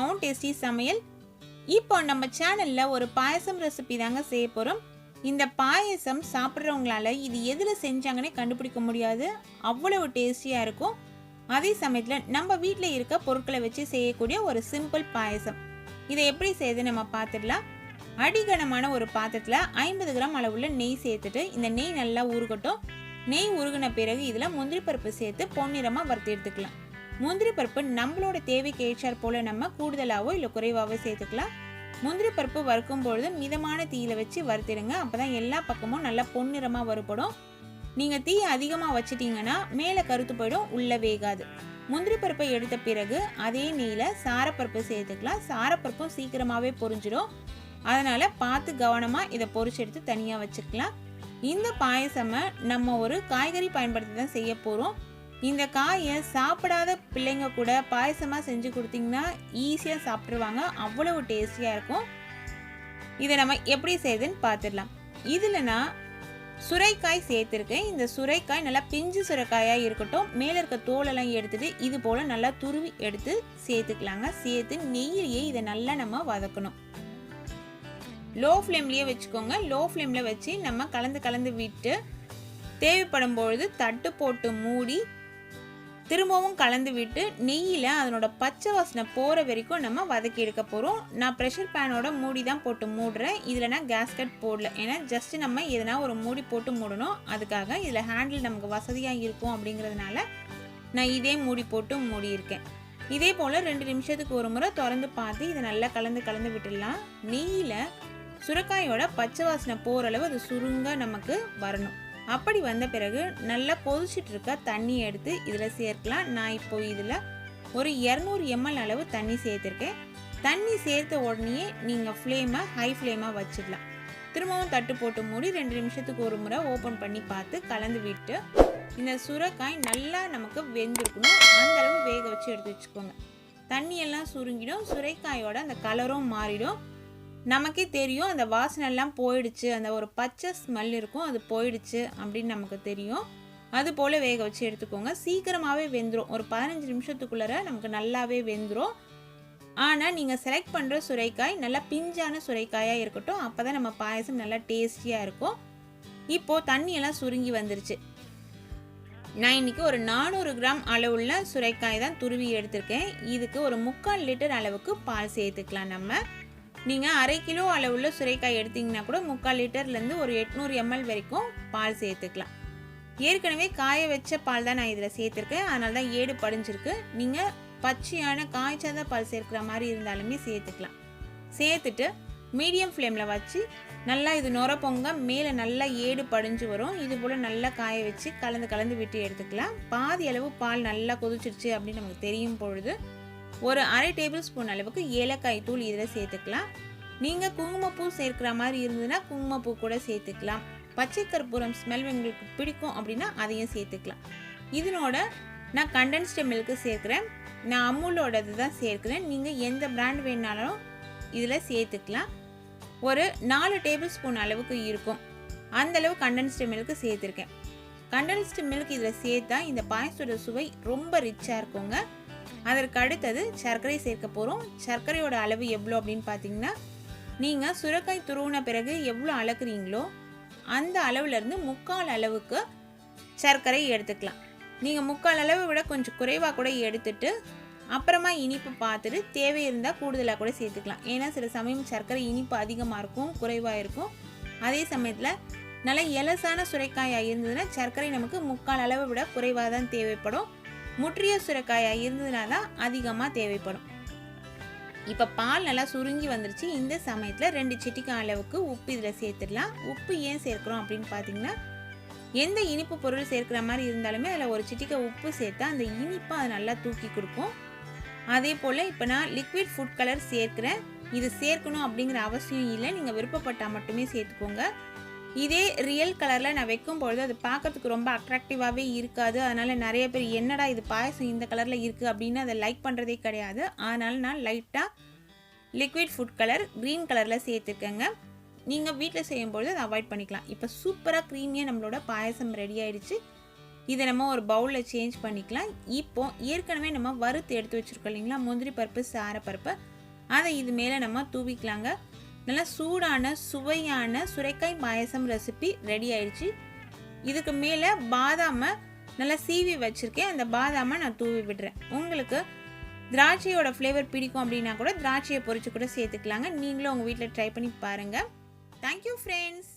Welcome tasty சமையல். இப்போ நம்ம சேனல்ல ஒரு பாயசம் ரெசிபி தாங்க செய்ய போறோம். இந்த பாயசம் சாப்பிட்றவங்களால இது எதுல செஞ்சாங்கன்னே கண்டுபிடிக்க முடியாது. அவ்வளவு டேஸ்டியா இருக்கும். அதே சமயத்துல நம்ம வீட்ல இருக்க பொருட்களை வச்சு செய்யக்கூடிய ஒரு சிம்பிள் பாயசம். இதை எப்படி செய்யுது நம்ம பார்த்துடலாம். அடிகனமான ஒரு பாத்திரத்துல 50 கிராம் அளவுள்ள நெய் சேர்த்துட்டு இந்த நெய் நல்லா உருகட்டும். நெய் உருகின பிறகு இதுல முந்திரி பருப்பு சேர்த்து பொன்னிறமா வறுத்து எடுத்துக்கலாம். முந்திரி பருப்பு நம்மளோட தேவைக்கு ஏற்றாற் போல நம்ம கூடுதலாவோ இல்லை குறைவாவோ சேர்த்துக்கலாம். முந்திரி பருப்பு வறுக்கும் பொழுது மிதமான தீயில வச்சு வறுத்திடுங்க. அப்பதான் எல்லா பக்கமும் நல்லா பொன்னிறமா வறுபடும். நீங்க தீ அதிகமா வச்சிட்டீங்கன்னா மேலே கருத்து போயிடும், உள்ள வேகாது. முந்திரி பருப்பை எடுத்த பிறகு அதே நெய்யில சாரப்பருப்பு சேர்த்துக்கலாம். சாரப்பருப்பும் சீக்கிரமாவே பொரிஞ்சிடும். அதனால பார்த்து கவனமா இதை பொரிச்சு எடுத்து தனியா வச்சுக்கலாம். இந்த பாயசமை நம்ம ஒரு காய்கறி பயன்படுத்தி தான் செய்ய போறோம். இந்த காயை சாப்பிடாத பிள்ளைங்க கூட பாயசமாக செஞ்சு கொடுத்தீங்கன்னா ஈஸியாக சாப்பிட்ருவாங்க. அவ்வளவு டேஸ்டியாக இருக்கும். இதை நம்ம எப்படி செய்யுதுன்னு பார்த்துடலாம். இதில் நான் சுரைக்காய் சேர்த்துருக்கேன். இந்த சுரைக்காய் நல்லா பிஞ்சு சுரைக்காயாக இருக்கட்டும். மேலே இருக்க தோலெல்லாம் எடுத்துட்டு இது போல் நல்லா துருவி எடுத்து சேர்த்துக்கலாங்க. சேர்த்து நெய்யிலேயே இதை நல்லா நம்ம வதக்கணும். லோ ஃப்ளேம்லேயே வச்சுக்கோங்க. லோ ஃப்ளேமில் வச்சு நம்ம கலந்து விட்டு தேவைப்படும் பொழுது தட்டு போட்டு மூடி திரும்பவும் கலந்து விட்டு நெய்யில் அதனோட பச்சை வாசனை போகிற வரைக்கும் நம்ம வதக்கி எடுக்க போகிறோம். நான் ப்ரெஷர் பேனோட மூடி தான் போட்டு மூடுறேன். இதில் நான் கேஸ்கட் போடல. ஏன்னா ஜஸ்ட் நம்ம எதனா ஒரு மூடி போட்டு மூடணும். அதுக்காக இதில் ஹேண்டில் நமக்கு வசதியாக இருக்கும் அப்படிங்கிறதுனால நான் இதே மூடி போட்டு மூடியிருக்கேன். இதே போல் 2 நிமிஷத்துக்கு ஒரு முறை திறந்து பார்த்து இதை நல்லா கலந்து விட்டுடலாம். நெய்யில் சுரைக்காயோட பச்சை வாசனை போகிற அளவு அது சுருங்க நமக்கு வரணும். அப்படி வந்த பிறகு நல்லா கொதிச்சுட்டு இருக்க தண்ணியை எடுத்து இதில் சேர்க்கலாம். நான் இப்போ இதில் ஒரு 200 ml அளவு தண்ணி சேர்த்துருக்கேன். தண்ணி சேர்த்த உடனே நீங்கள் ஃப்ளேமை ஹை ஃப்ளேமாக வச்சிடலாம். திரும்பவும் தட்டு போட்டு மூடி 2 நிமிஷத்துக்கு ஒரு முறை ஓப்பன் பண்ணி பார்த்து கலந்து விட்டு இந்த சுரைக்காய் நல்லா நமக்கு வெந்திருக்கணும். அந்த அளவு வேக வச்சு எடுத்து வச்சுக்கோங்க. தண்ணியெல்லாம் சுருங்கிடும். சுரைக்காயோட அந்த கலரும் மாறிடும். நமக்கே தெரியும் அந்த வாசனை எல்லாம் போயிடுச்சு, அந்த ஒரு பச்சை ஸ்மெல் இருக்கும், அது போயிடுச்சு அப்படின்னு நமக்கு தெரியும். அது போல் வேக வச்சு எடுத்துக்கோங்க. சீக்கிரமாகவே வெந்துடும். ஒரு 15 நிமிஷத்துக்குள்ளே நமக்கு நல்லாவே வெந்துடும். ஆனால் நீங்கள் செலக்ட் பண்ணுற சுரைக்காய் நல்லா பிஞ்சான சுரைக்காயாக இருக்கட்டும். அப்போ தான் நம்ம பாயசம் நல்லா டேஸ்டியாக இருக்கும். இப்போது தண்ணியெல்லாம் சுருங்கி வந்துருச்சு. நான் இன்றைக்கி ஒரு 400 கிராம் அளவுள்ள சுரைக்காய் தான் துருவி எடுத்திருக்கேன். இதுக்கு ஒரு 3/4 லிட்டர் அளவுக்கு பால் சேர்த்துக்கலாம். நம்ம நீங்கள் 1/2 கிலோ அளவுள்ள சுரைக்காய் எடுத்தீங்கன்னா கூட 3/4 லிட்டர்லேருந்து ஒரு 800 ml வரைக்கும் பால் சேர்த்துக்கலாம். ஏற்கனவே காய வச்ச பால் தான் நான் இதில் சேர்த்துருக்கேன். அதனால தான் ஏடு படிஞ்சிருக்கு. நீங்கள் பச்சையான காய்ச்சாத பால் சேர்க்குற மாதிரி இருந்தாலுமே சேர்த்துக்கலாம். சேர்த்துட்டு மீடியம் ஃப்ளேமில் வச்சு நல்லா இது நுர பொங்க மேலே நல்லா ஏடு படிஞ்சு வரும். இது போல் நல்லா காய வச்சு கலந்து விட்டு எடுத்துக்கலாம். பாதி அளவு பால் நல்லா கொதிச்சிருச்சு அப்படின்னு நமக்கு தெரியும் பொழுது ஒரு 1/2 டேபிள் ஸ்பூன் அளவுக்கு ஏலக்காய் தூள் இதில் சேர்த்துக்கலாம். நீங்கள் குங்குமப்பூ சேர்க்குற மாதிரி இருந்ததுன்னா குங்குமப்பூ கூட சேர்த்துக்கலாம். பச்சை கற்பூரம் ஸ்மெல் உங்களுக்கு பிடிக்கும் அப்படின்னா அதையும் சேர்த்துக்கலாம். இதனோட நான் கண்டென்ஸ்டு மில்க்கு சேர்க்குறேன். நான் அமுலோடது தான் சேர்க்குறேன். நீங்கள் எந்த பிராண்ட் வேணாலும் இதில் சேர்த்துக்கலாம். ஒரு 4 டேபிள் ஸ்பூன் அளவுக்கு இருக்கும். அந்தளவு கண்டென்ஸ்டு மில்க்கு சேர்த்துருக்கேன். கண்டென்ஸ்டு மில்க் இதில் சேர்த்தா இந்த பாயசத்தோட சுவை ரொம்ப ரிச்சாக இருக்குங்க. அதற்கு அடுத்தது சர்க்கரை சேர்க்க போகிறோம். சர்க்கரையோட அளவு எவ்வளோ அப்படின்னு பார்த்தீங்கன்னா, நீங்கள் சுரைக்காய் துருவின பிறகு எவ்வளோ அளக்குறீங்களோ அந்த அளவுலேருந்து 3/4 அளவுக்கு சர்க்கரை எடுத்துக்கலாம். நீங்கள் 3/4 அளவை விட கொஞ்சம் குறைவாக கூட எடுத்துட்டு அப்புறமா இனிப்பு பார்த்துட்டு தேவை இருந்தால் கூடுதலாக கூட சேர்த்துக்கலாம். ஏன்னா சில சமயம் சர்க்கரை இனிப்பு அதிகமாக இருக்கும், குறைவாக இருக்கும். அதே சமயத்தில் நல்லா எலசான சுரைக்காயாக இருந்ததுன்னா சர்க்கரை நமக்கு 3/4 அளவை விட குறைவாக தான் தேவைப்படும். முற்றிய சுரைக்காயாக இருந்ததுனா தான் அதிகமாக தேவைப்படும். இப்போ பால் நல்லா சுருங்கி வந்துருச்சு. இந்த சமயத்தில் 2 சிட்டிகை அளவுக்கு உப்பு இதில் சேர்த்துடலாம். உப்பு ஏன் சேர்க்குறோம் அப்படின்னு பார்த்தீங்கன்னா, எந்த இனிப்பு பொருள் சேர்க்குற மாதிரி இருந்தாலுமே அதில் ஒரு சிட்டிகை உப்பு சேர்த்தா அந்த இனிப்பை அது நல்லா தூக்கி கொடுக்கும். அதே போல் இப்போ நான் லிக்விட் ஃபுட் கலர் சேர்க்குறேன். இது சேர்க்கணும் அப்படிங்கிற அவசியம் இல்லை. நீங்கள் விருப்பப்பட்டால் மட்டுமே சேர்த்துக்கோங்க. இதே ரியல் கலரில் நான் வைக்கும் பொழுது அது பார்க்கறதுக்கு ரொம்ப அட்ராக்டிவாகவே இருக்காது. அதனால் நிறைய பேர் என்னடா இது பாயசம் இந்த கலரில் இருக்குது அப்படின்னு அதை லைக் பண்ணுறதே கிடையாது. அதனால் நான் லைட்டாக லிக்விட் ஃபுட் கலர் க்ரீன் கலரில் சேர்த்துக்கங்க. நீங்கள் வீட்டில் செய்யும்பொழுது அதை அவாய்ட் பண்ணிக்கலாம். இப்போ சூப்பராக க்ரீமியாக நம்மளோட பாயசம் ரெடி ஆகிடுச்சு. இதை நம்ம ஒரு பவுலில் சேஞ்ச் பண்ணிக்கலாம். இப்போ ஏற்கனவே நம்ம வறுத்து எடுத்து வச்சுருக்கோம் இல்லைங்களா, முந்திரி பருப்பு சாரப்பருப்பு, அதை இது மேலே நம்ம தூவிக்கலாங்க. நல்லா சூடான சுவையான சுரைக்காய் பாயசம் ரெசிபி ரெடி ஆயிடுச்சு. இதுக்கு மேலே பாதாமை நல்லா சீவி வச்சுருக்கேன். அந்த பாதாமை நான் தூவி விடுறேன். உங்களுக்கு திராட்சையோட ஃப்ளேவர் பிடிக்கும் அப்படின்னா கூட திராட்சையை பொரிச்சு கூட சேர்த்துக்கலாங்க. நீங்களும் உங்கள் வீட்டில் ட்ரை பண்ணி பாருங்கள். Thank you friends.